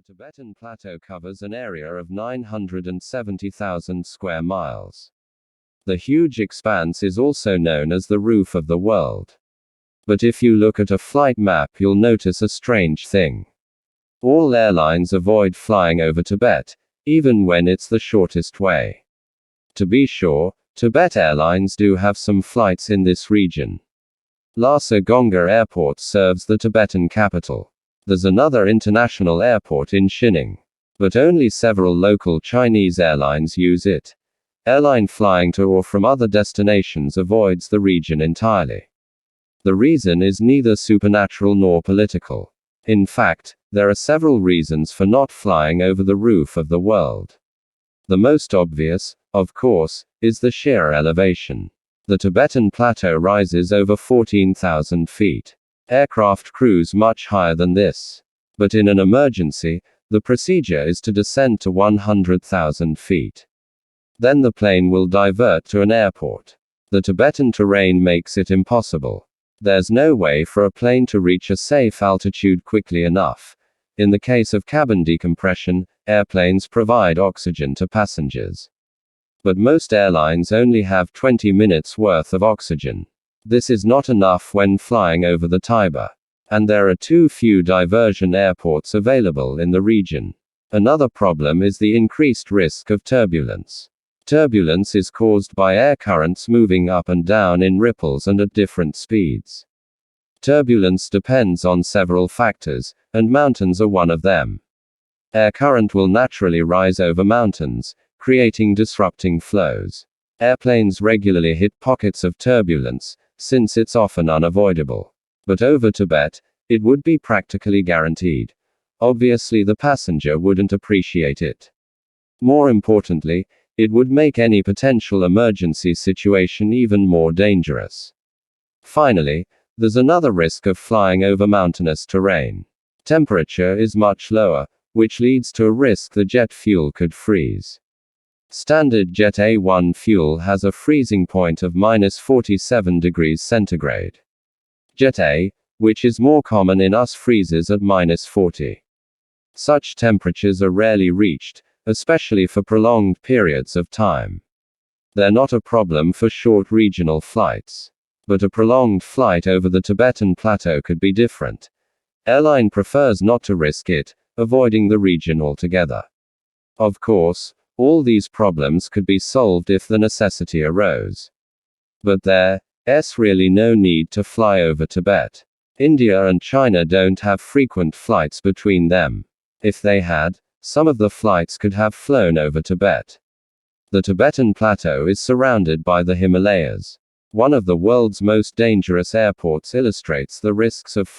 The Tibetan Plateau covers an area of 970,000 square miles. The huge expanse is also known as the roof of the world. But if you look at a flight map, you'll notice a strange thing. All airlines avoid flying over Tibet, even when it's the shortest way. To be sure, Tibet Airlines do have some flights in this region. Lhasa Gongsa Airport serves the Tibetan capital. There's another international airport in Xining, but only several local Chinese airlines use it. Airline flying to or from other destinations avoids the region entirely. The reason is neither supernatural nor political. In fact, there are several reasons for not flying over the roof of the world. The most obvious, of course, is the sheer elevation. The Tibetan Plateau rises over 14,000 feet. Aircraft cruise much higher than this. But in an emergency, the procedure is to descend to 100,000 feet. Then the plane will divert to an airport. The Tibetan terrain makes it impossible. There's no way for a plane to reach a safe altitude quickly enough. In the case of cabin decompression, airplanes provide oxygen to passengers. But most airlines only have 20 minutes worth of oxygen. This is not enough when flying over the Tibet. And there are too few diversion airports available in the region. Another problem is the increased risk of turbulence. Turbulence is caused by air currents moving up and down in ripples and at different speeds. Turbulence depends on several factors, and mountains are one of them. Air current will naturally rise over mountains, creating disrupting flows. Airplanes regularly hit pockets of turbulence, since it's often unavoidable. But over Tibet, it would be practically guaranteed. Obviously, the passenger wouldn't appreciate it. More importantly, it would make any potential emergency situation even more dangerous. Finally, there's another risk of flying over mountainous terrain. Temperature is much lower, which leads to a risk the jet fuel could freeze. Standard Jet A1 fuel has a freezing point of -47 degrees centigrade. Jet A, which is more common in us, freezes at -40. Such temperatures are rarely reached, especially for prolonged periods of time. They're not a problem for short regional flights. But a prolonged flight over the Tibetan Plateau could be different. Airline prefers not to risk it, avoiding the region altogether. Of course, all these problems could be solved if the necessity arose. But there's really no need to fly over Tibet. India and China don't have frequent flights between them. If they had, some of the flights could have flown over Tibet. The Tibetan Plateau is surrounded by the Himalayas. One of the world's most dangerous airports illustrates the risks of flying.